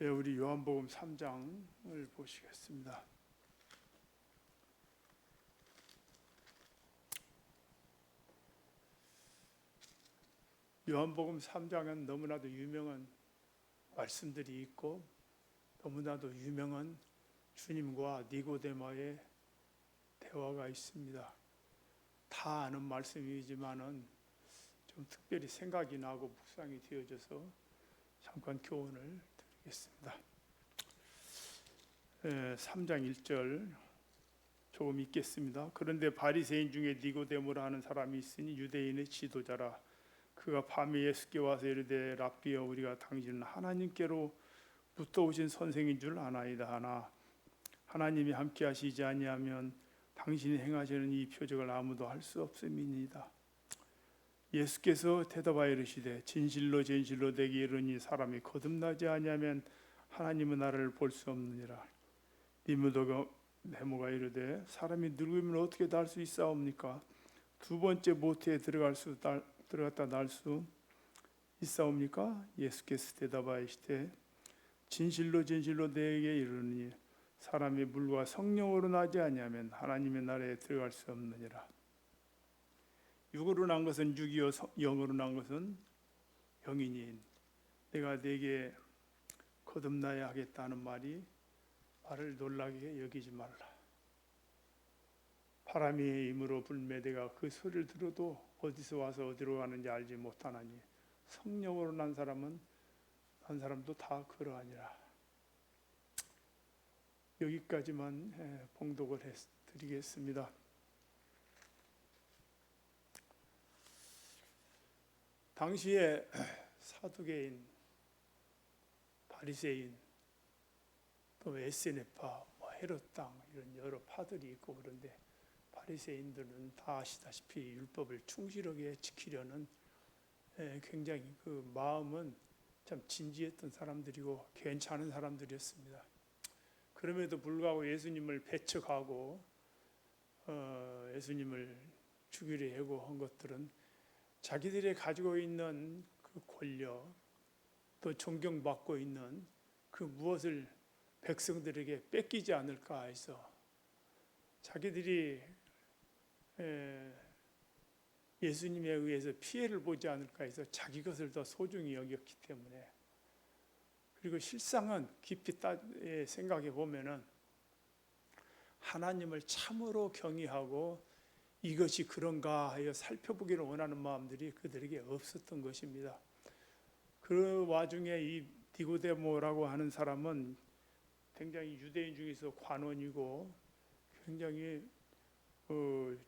예, 우리 요한복음 3장을 보시겠습니다. 요한복음 3장은 너무나도 유명한 말씀들이 있고 너무나도 유명한 주님과 니고데모의 대화가 있습니다. 다 아는 말씀이지만은 좀 특별히 생각이 나고 묵상이 되어져서 잠깐 교훈을 드리겠습니다. 3장 1절 조금 읽겠습니다. 그런데 바리새인 중에 니고데모라 하는 사람이 있으니 유대인의 지도자라. 그가 밤에 예수께 와서 이르되 랍비여, 우리가 당신은 하나님께로부터 오신 선생인 줄 아나이다 하나 하나님이 함께 하시지 아니하면 당신이 행하시는 이 표적을 아무도 할 수 없음이니이다. 예수께서 대답하여 이르시되 진실로 진실로 내게 이르니 사람이 거듭나지 아니하면 하나님은 나를 볼 수 없느니라. 니고데모가 이르되 사람이 늙으면 어떻게 날 수 있사옵니까? 두 번째 모태에 들어갔다 날 수 있사옵니까? 예수께서 대답하시되 진실로 진실로 내게 이르니 사람이 물과 성령으로 나지 아니하면 하나님의 나라에 들어갈 수 없느니라. 육으로 난 것은 육이요 영으로 난 것은 영이니 내가 네게 거듭나야 하겠다는 말이 나를 놀라게 여기지 말라. 바람이 임으로 불매 내가 그 소리를 들어도 어디서 와서 어디로 가는지 알지 못하나니 성령으로 난 사람도 다 그러하니라. 여기까지만 봉독을 드리겠습니다. 당시에 사두개인, 바리새인, 또 에세네파, 헤롯 당 이런 여러 파들이 있고 그런데 바리새인들은 다 아시다시피 율법을 충실하게 지키려는 굉장히 그 마음은 참 진지했던 사람들이고 괜찮은 사람들이었습니다. 그럼에도 불구하고 예수님을 배척하고 예수님을 죽이려 하고 한 것들은 자기들이 가지고 있는 그 권력 또 존경받고 있는 그 무엇을 백성들에게 뺏기지 않을까 해서 자기들이 예수님에 의해서 피해를 보지 않을까 해서 자기 것을 더 소중히 여겼기 때문에, 그리고 실상은 깊이 생각해 보면은 하나님을 참으로 경외하고 이것이 그런가 하여 살펴보기를 원하는 마음들이 그들에게 없었던 것입니다. 그 와중에 이 니고데모라고 하는 사람은 굉장히 유대인 중에서 관원이고 굉장히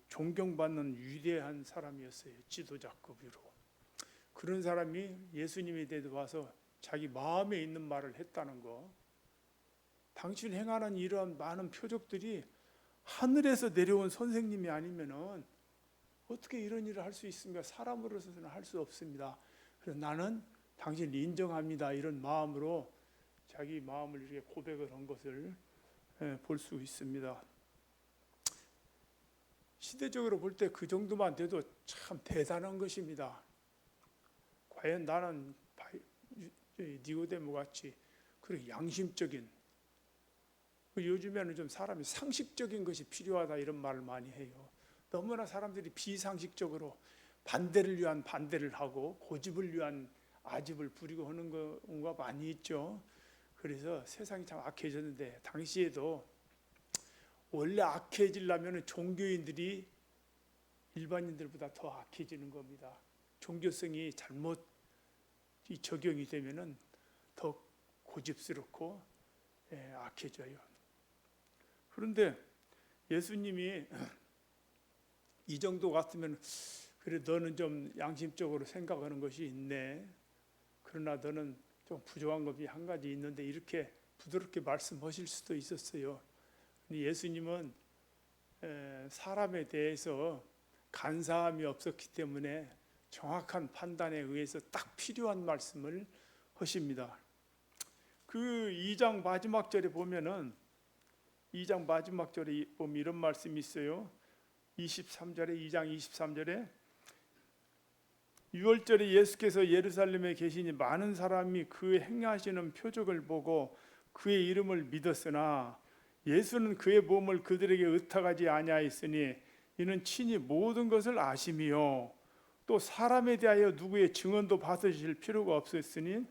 존경받는 위대한 사람이었어요. 지도자급으로. 그런 사람이 예수님에 대해 와서 자기 마음에 있는 말을 했다는 거, 당신 행하는 이러한 많은 표적들이 하늘에서 내려온 선생님이 아니면은 어떻게 이런 일을 할 수 있습니까? 사람으로서는 할 수 없습니다. 그래서 나는 당신을 인정합니다. 이런 마음으로 자기 마음을 이렇게 고백을 한 것을 볼 수 있습니다. 시대적으로 볼 때 그 정도만 돼도 참 대단한 것입니다. 과연 나는 니고데모 같이 그렇게 양심적인, 요즘에는 좀 사람이 상식적인 것이 필요하다 이런 말을 많이 해요. 너무나 사람들이 비상식적으로 반대를 위한 반대를 하고 고집을 위한 아집을 부리고 하는 경우가 많이 있죠. 그래서 세상이 참 악해졌는데, 당시에도 원래 악해지려면 종교인들이 일반인들보다 더 악해지는 겁니다. 종교성이 잘못 적용이 되면은 더 고집스럽고 악해져요. 그런데 예수님이 이 정도 같으면 그래 너는 좀 양심적으로 생각하는 것이 있네. 그러나 너는 좀 부족한 것이 한 가지 있는데 이렇게 부드럽게 말씀하실 수도 있었어요. 예수님은 사람에 대해서 간사함이 없었기 때문에 정확한 판단에 의해서 딱 필요한 말씀을 하십니다. 그 2장 마지막 절에 보면은 2장 마지막 절에 보면 이런 말씀이 있어요. 23절에 2장 23절에 유월절에 예수께서 예루살렘에 계시니 많은 사람이 그 행하시는 표적을 보고 그의 이름을 믿었으나 예수는 그의 몸을 그들에게 의탁하지 아니하였으니 이는 친히 모든 것을 아심이요 또 사람에 대하여 누구의 증언도 받으실 필요가 없었으니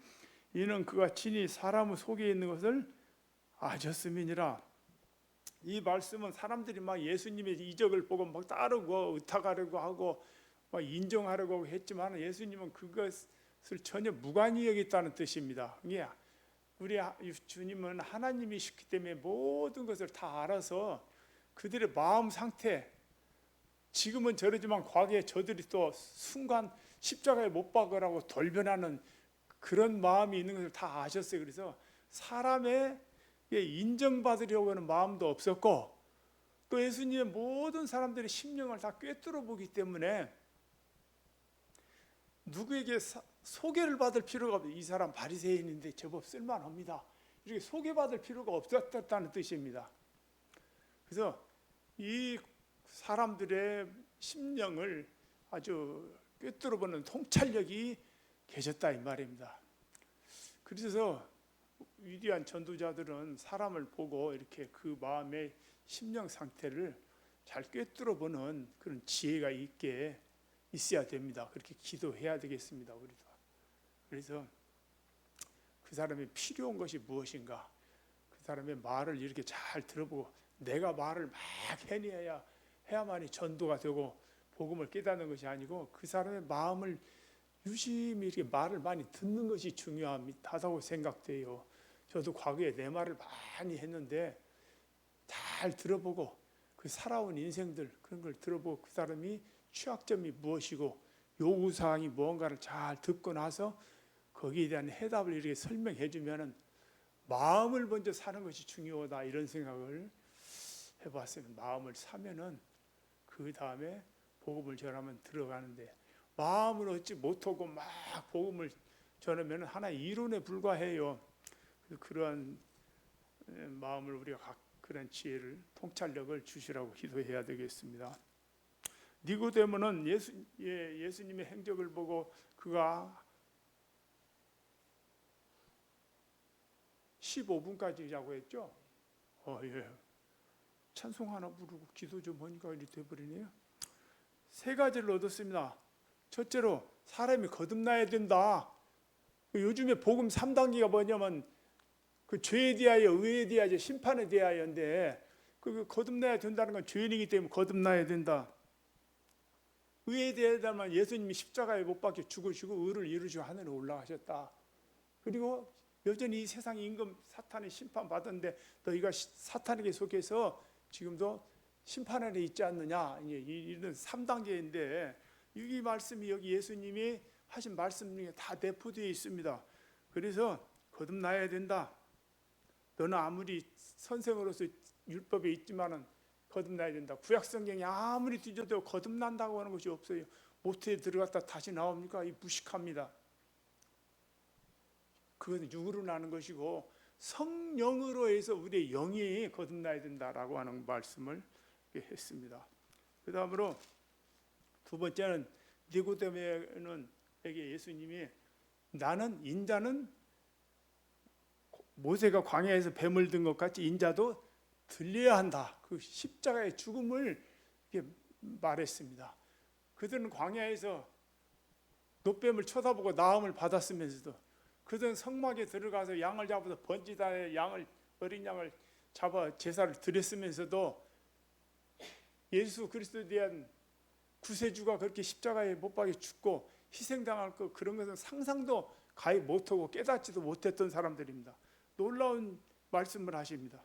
이는 그가 친히 사람 속에 있는 것을 아셨음이니라. 이 말씀은 사람들이 막 예수님의 이적을 보고 막 따르고 의탁하려고 하고 막 인정하려고 했지만 예수님은 그것을 전혀 무관히 여겼다는 뜻입니다. 이게 우리 주님은 하나님이시기 때문에 모든 것을 다 알아서 그들의 마음 상태, 지금은 저러지만 과거에 저들이 또 순간 십자가에 못 박으라고 돌변하는 그런 마음이 있는 것을 다 아셨어요. 그래서 사람의 인정받으려고 하는 마음도 없었고 또 예수님의 모든 사람들의 심령을 다 꿰뚫어 보기 때문에 누구에게 소개를 받을 필요가 없어요. 이 사람 바리새인인데 제법 쓸만합니다. 이렇게 소개받을 필요가 없었다는 뜻입니다. 그래서 이 사람들의 심령을 아주 꿰뚫어 보는 통찰력이 계셨다 이 말입니다. 그래서 위대한 전도자들은 사람을 보고 이렇게 그 마음의 심령 상태를 잘 꿰뚫어 보는 그런 지혜가 있어야 됩니다. 그렇게 기도해야 되겠습니다. 우리도. 그래서 그 사람의 필요한 것이 무엇인가, 그 사람의 말을 이렇게 잘 들어보고 내가 말을 막 해야만이 전도가 되고 복음을 깨닫는 것이 아니고 그 사람의 마음을 유심히 이렇게 말을 많이 듣는 것이 중요하다고 생각돼요. 저도 과거에 내 말을 많이 했는데 잘 들어보고 그 살아온 인생들 그런 걸 들어보고 그 사람이 취약점이 무엇이고 요구사항이 무언가를 잘 듣고 나서 거기에 대한 해답을 이렇게 설명해 주면은 마음을 먼저 사는 것이 중요하다 이런 생각을 해봤어요. 마음을 사면은 그 다음에 복음을 전하면 들어가는데 마음을 얻지 못하고 막 복음을 전하면 하나의 이론에 불과해요. 그러한 마음을 우리가 그런 지혜를 통찰력을 주시라고 기도해야 되겠습니다. 니고데모는 예수님의 행적을 보고 그가 15분까지라고 했죠. 예. 찬송 하나 부르고 기도 좀 하니까 이렇게 돼버리네요. 세 가지를 얻었습니다. 첫째로 사람이 거듭나야 된다. 요즘에 복음 3단계가 뭐냐면 그 죄에 대하여, 의에 대하여, 심판에 대하여인데 그 거듭나야 된다는 건 죄인이기 때문에 거듭나야 된다. 의에 대하여만 예수님이 십자가에 못 박혀 죽으시고 의를 이루시고 하늘에 올라가셨다. 그리고 여전히 이 세상 임금 사탄의 심판 받았는데 너희가 사탄에게 속해서 지금도 심판 아래 있지 않느냐. 이런 3단계인데 이 말씀이 여기 예수님이 하신 말씀 중에 다 내포되어 있습니다. 그래서 거듭나야 된다. 너는 아무리 선생으로서 율법에 있지만은 거듭나야 된다. 구약 성경이 아무리 뒤져도 거듭난다고 하는 것이 없어요. 모태에 들어갔다 다시 나옵니까? 이 무식합니다. 그것은 육으로 나는 것이고 성령으로 해서 우리의 영이 거듭나야 된다라고 하는 말씀을 했습니다. 그 다음으로 두 번째는 니고데모에게 예수님이 나는 인자는 모세가 광야에서 뱀을 든 것 같이 인자도 들려야 한다. 그 십자가의 죽음을 말했습니다. 그들은 광야에서 노뱀을 쳐다보고 나음을 받았으면서도 그들은 성막에 들어가서 양을 잡아서 번지다에 어린 양을 잡아 제사를 드렸으면서도 예수 그리스도에 대한 구세주가 그렇게 십자가에 못 박혀 죽고 희생당할 것 그런 것은 상상도 가히 못하고 깨닫지도 못했던 사람들입니다. 놀라운 말씀을 하십니다.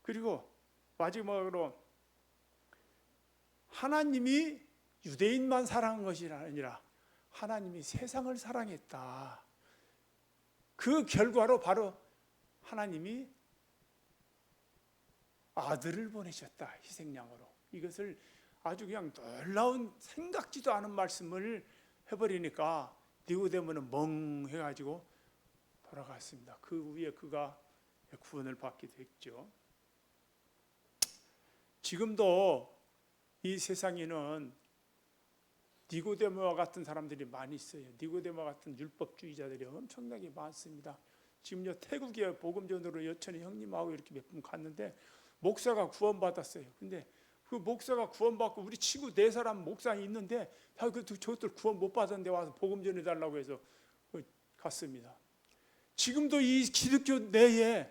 그리고 마지막으로 하나님이 유대인만 사랑한 것이 아니라 하나님이 세상을 사랑했다. 그 결과로 바로 하나님이 아들을 보내셨다. 희생양으로. 이것을 아주 그냥 놀라운 생각지도 않은 말씀을 해버리니까 니고데모는 멍해가지고 돌아갔습니다. 그 후에 그가 구원을 받게 됐죠. 지금도 이 세상에는 니고데모와 같은 사람들이 많이 있어요. 니고데모 같은 율법주의자들이 엄청나게 많습니다. 지금요 태국에 복음전으로 여천의 형님하고 이렇게 몇 분 갔는데 목사가 구원받았어요. 근데 그 목사가 구원받고 우리 친구 네 사람 목사이 있는데 저것들 구원 못 받았는데 와서 복음 전해달라고 해서 갔습니다. 지금도 이 기독교 내에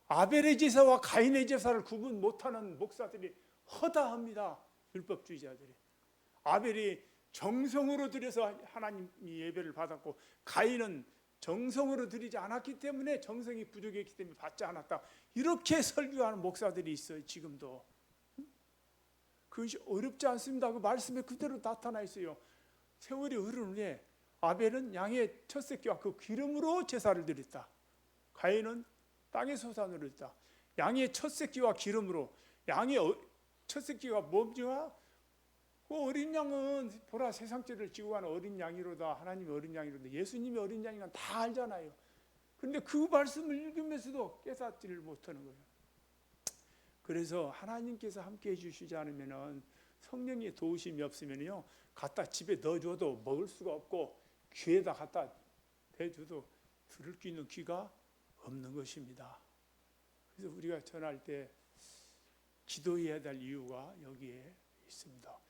아벨의 제사와 가인의 제사를 구분 못하는 목사들이 허다합니다. 율법주의자들이. 아벨이 정성으로 드려서 하나님이 예배를 받았고 가인은 정성으로 드리지 않았기 때문에 정성이 부족했기 때문에 받지 않았다. 이렇게 설교하는 목사들이 있어요. 지금도. 그것이 어렵지 않습니다. 그 말씀에 그대로 나타나 있어요. 세월이 흐른 후에 아벨은 양의 첫 새끼와 그 기름으로 제사를 드렸다. 가인은 땅의 소산으로 드렸다. 양의 첫 새끼와 기름으로. 양의 첫 새끼가 뭡니까? 그 어린 양은 보라 세상죄를 지고 가는 어린 양이로다. 하나님이 어린 양이로다. 예수님이 어린 양이란 다 알잖아요. 그런데 그 말씀을 읽으면서도 깨닫지를 못하는 거예요. 그래서 하나님께서 함께 해주시지 않으면 성령의 도우심이 없으면요 갖다 집에 넣어줘도 먹을 수가 없고 귀에다 갖다 대줘도 들을 수 있는 귀가 없는 것입니다. 그래서 우리가 전할 때 기도해야 될 이유가 여기에 있습니다.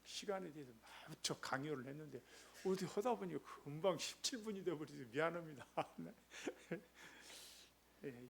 시간에 대해서 무척 강요를 했는데 어디 하다 보니까 금방 17분이 되어버려서 미안합니다. 네.